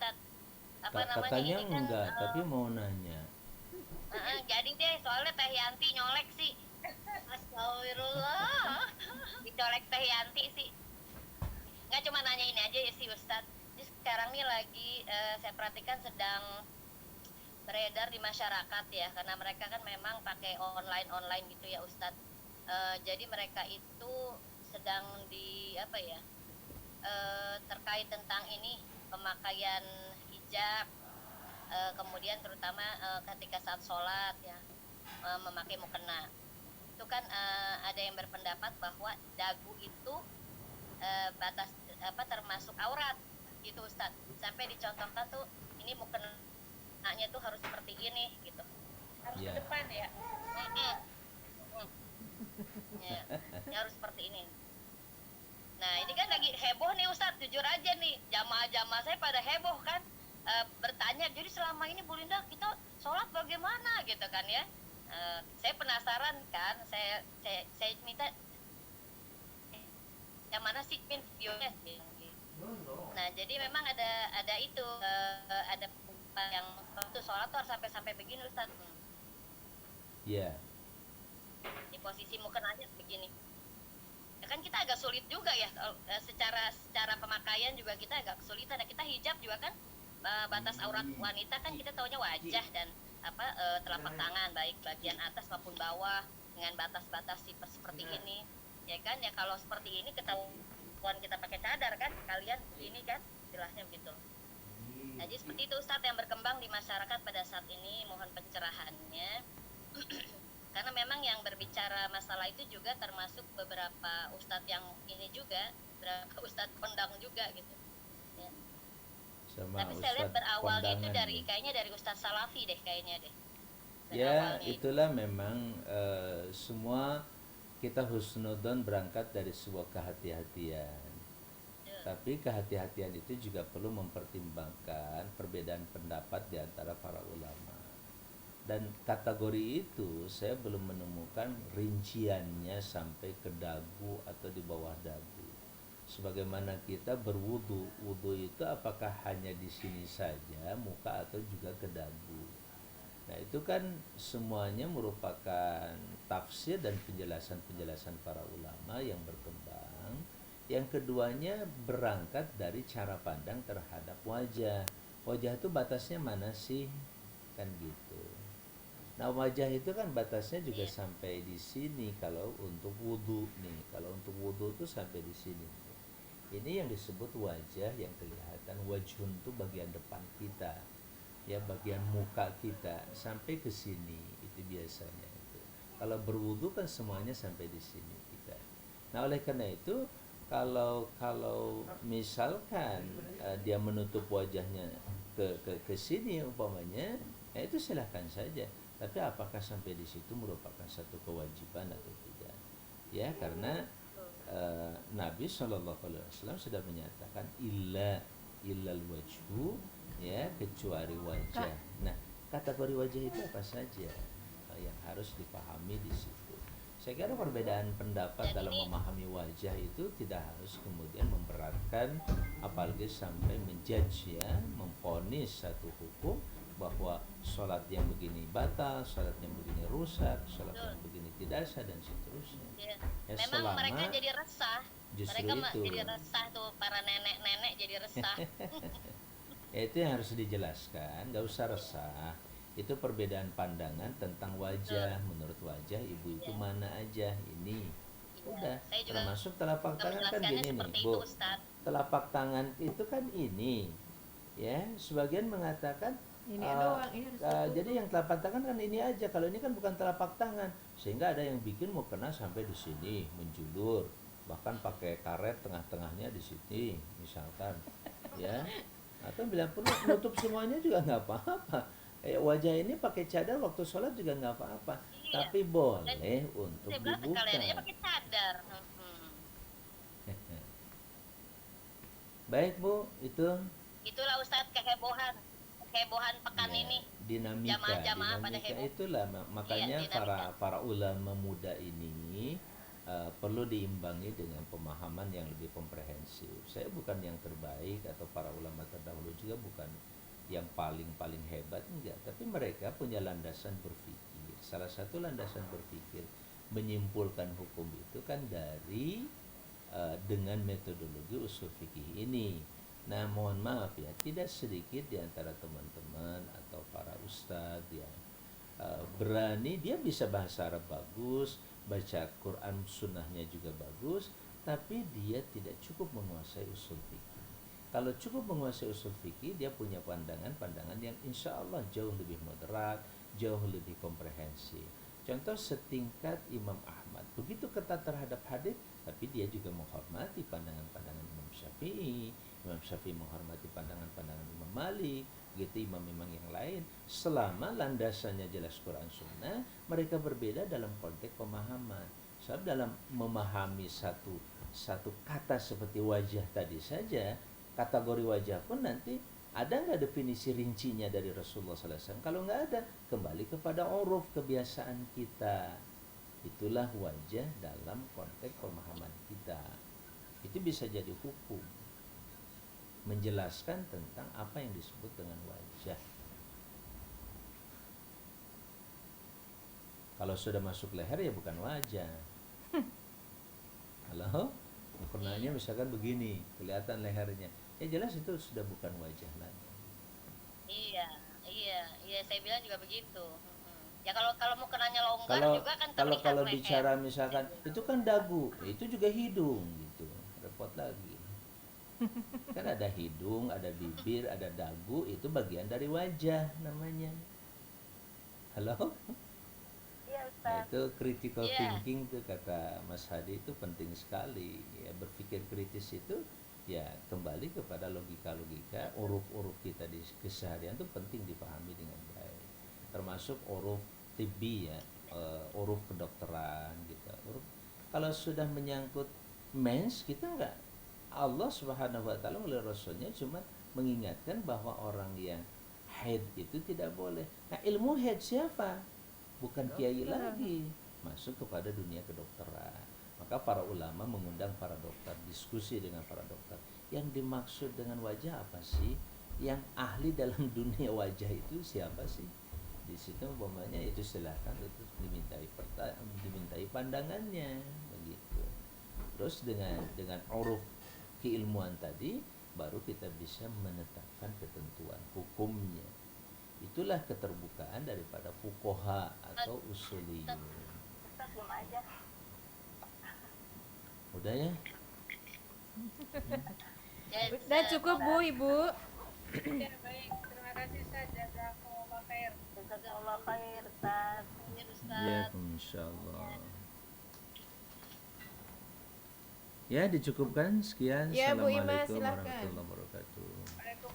Ustadz. Apa namanya Katanya ini kan enggak, tapi mau nanya. jadi deh soalnya Teh Yanti nyolek sih. Astagfirullah. Dicolek Teh Yanti sih. Nggak cuma nanya ini aja ya sih Ustadz. Jadi sekarang nih lagi saya perhatikan sedang beredar di masyarakat ya, karena mereka kan memang pakai online gitu ya Ustadz. Jadi mereka itu sedang di apa ya, terkait tentang ini pemakaian hijab, kemudian terutama ketika saat sholat ya, memakai mukena. Itu kan ada yang berpendapat bahwa dagu itu batas apa termasuk aurat gitu Ustadz. Sampai dicontohkan tuh ini mukenanya tuh harus seperti ini gitu. Harus ke Ya, depan ya. Ya, ya harus seperti ini. Nah, ini kan lagi heboh nih Ustadz, jujur aja nih, jamaah-jamaah saya pada heboh kan, bertanya, jadi selama ini Bu Linda kita sholat bagaimana gitu kan ya. Saya penasaran kan, saya minta yang mana sih pin videonya sih. Nah, jadi memang ada itu, ada yang waktu sholat tuh harus sampai begini Ustadz. ya, Di posisi mukenanya begini. Ya kan kita agak sulit juga ya, secara pemakaian juga kita agak kesulitan. Nah, kita hijab juga kan batas aurat wanita kan kita taunya wajah dan apa telapak tangan baik bagian atas maupun bawah dengan batas-batas seperti ini ya kan. Ya kalau seperti ini ketahuan kita pakai cadar kan, kalian ini kan istilahnya begitu. Nah, jadi seperti itu Ustadz yang berkembang di masyarakat pada saat ini, mohon pencerahannya. Karena memang yang berbicara masalah itu juga termasuk beberapa ustadz yang ini juga, beberapa ustadz kondang juga gitu ya. sama Tapi saya lihat Ustadz berawalnya itu kondangan dari nih. kayaknya dari ustadz Salafi deh kayaknya deh, Ya, berawalnya itu. itulah memang semua kita husnudon berangkat dari sebuah kehati-hatian. Tuh, Tapi kehati-hatian itu juga perlu mempertimbangkan perbedaan pendapat di antara para ulama. Dan kategori itu saya belum menemukan rinciannya sampai ke dagu atau di bawah dagu. Sebagaimana kita berwudu, wudu itu apakah hanya di sini saja, muka atau juga ke dagu. Nah, itu kan semuanya merupakan tafsir dan penjelasan-penjelasan para ulama yang berkembang. Yang keduanya berangkat dari cara pandang terhadap wajah. Wajah itu batasnya mana sih? Kan gitu. Nah, wajah itu kan batasnya juga iya sampai di sini kalau untuk wudhu nih. Kalau untuk wudhu itu sampai di sini. Ini yang disebut wajah yang kelihatan. Wajhun itu bagian depan kita, ya, bagian muka kita sampai ke sini itu biasanya itu. Kalau berwudu kan semuanya sampai di sini kita. Nah, oleh karena itu kalau kalau misalkan dia menutup wajahnya ke sini umpamanya, ya itu silahkan saja. Tapi apakah sampai di situ merupakan satu kewajiban atau tidak? Ya, karena Nabi Shallallahu Alaihi Wasallam sudah menyatakan illal wajhu, ya, kecuali wajah. Nah, kategori wajah itu apa saja yang harus dipahami di situ. Saya kira perbedaan pendapat dan dalam ini memahami wajah itu tidak harus kemudian memberatkan, apalagi sampai menjudge, ya, memvonis satu hukum bahwa sholat yang begini batal, sholat yang begini rusak, sholat betul yang begini tidak sah dan seterusnya. ya. Ya, Memang mereka selama jadi resah, justru mereka itu, jadi resah tuh para nenek-nenek jadi resah. ya itu yang harus dijelaskan, nggak usah resah. Itu perbedaan pandangan tentang Betul wajah. Menurut wajah ibu itu ya. mana aja, ini Iya, udah. saya juga Termasuk telapak tangan kan menjelaskannya gini nih seperti bu, itu Ustadz. telapak tangan itu kan ini, ya, sebagian mengatakan Ini doang, ini harus jadi tertutup. yang telapak tangan kan ini aja, kalau ini kan bukan telapak tangan, sehingga ada yang bikin mau kena sampai di sini menjulur, bahkan pakai karet tengah-tengahnya di sini misalkan, ya, atau bila perlu nutup semuanya juga nggak apa-apa. Wajah ini pakai cadar waktu sholat juga nggak apa-apa, Iya, tapi dan boleh untuk saya bilang sekalian dibuka. aja pakai cadar. Baik bu, itu Itulah Ustadz kehebohan, kehebohan pekan ya ini. dinamika, Jamaah-jamaah pada dinamika heboh. itulah Iya, makanya para dinamika. para ulama muda ini perlu diimbangi dengan pemahaman yang lebih komprehensif. Saya bukan yang terbaik atau para ulama terdahulu juga bukan yang paling hebat, enggak, tapi mereka punya landasan berpikir. Salah satu landasan berpikir menyimpulkan hukum itu kan dari dengan metodologi usul fikih ini. Nah, mohon maaf ya, tidak sedikit di antara teman-teman atau para ustadz yang berani, dia bisa bahasa Arab bagus, baca Quran sunnahnya juga bagus, tapi dia tidak cukup menguasai usul fikih. Kalau cukup menguasai usul fikih, dia punya pandangan-pandangan yang insya Allah jauh lebih moderat, jauh lebih komprehensif. Contoh setingkat Imam Ahmad, begitu ketat terhadap hadis, tapi dia juga menghormati pandangan-pandangan Imam Syafi'i. Imam Syafi'i menghormati pandangan-pandangan Imam Malik, gitu, imam-imam yang lain. Selama landasannya jelas Quran Sunnah, mereka berbeda dalam konteks pemahaman. Sebab dalam memahami satu kata seperti wajah tadi saja, kategori wajah pun nanti ada nggak definisi rincinya dari Rasulullah SAW? Kalau nggak ada, kembali kepada uruf kebiasaan kita. Itulah wajah dalam konteks pemahaman kita. Itu bisa jadi hukum, menjelaskan tentang apa yang disebut dengan wajah. Kalau sudah masuk leher ya bukan wajah. Halo, mukernanya misalkan begini, kelihatan lehernya, ya jelas itu sudah bukan wajah lagi. Iya, iya, saya bilang juga begitu. Ya kalau kalau mau kenanya longgar Kalau juga kan kalau terlihat kalau leher. bicara misalkan itu kan dagu, itu juga hidung gitu, repot lagi. Kan ada hidung, ada bibir, ada dagu, itu bagian dari wajah namanya. Halo? Iya, Nah, Ustaz. itu critical Iya. thinking tuh kata Mas Hadi itu penting sekali. Ya, berpikir kritis itu ya kembali kepada logika-logika, uruf-uruf kita di keseharian itu penting dipahami dengan baik. Termasuk uruf tibi ya, uruf kedokteran gitu. Kalau sudah menyangkut mens, kita nggak, Allah Subhanahu wa taala oleh Rasulnya cuma mengingatkan bahwa orang yang haid itu tidak boleh. Nah, ilmu haid siapa? Bukan kiai lagi, masuk kepada dunia kedokteran. Maka para ulama mengundang para dokter, diskusi dengan para dokter. Yang dimaksud dengan wajah apa sih? Yang ahli dalam dunia wajah itu siapa sih? Di situ umpamanya itu silakan itu dimintai pandangannya begitu. Terus dengan uruf keilmuan tadi baru kita bisa menetapkan ketentuan hukumnya. Itulah keterbukaan daripada fuqaha atau usuliyun. Belum aja. Udah ya? Udah cukup Bu, Ibu. Ya, baik. Terima kasih Ustaz. Jazakumullah khair. Jazakallah khair, Ustaz. Ya, Ustaz. Ya, insyaallah. Ya, dicukupkan. Sekian. Ya, Bu Ima, Assalamualaikum silakan. warahmatullahi wabarakatuh. Waalaikumsalam.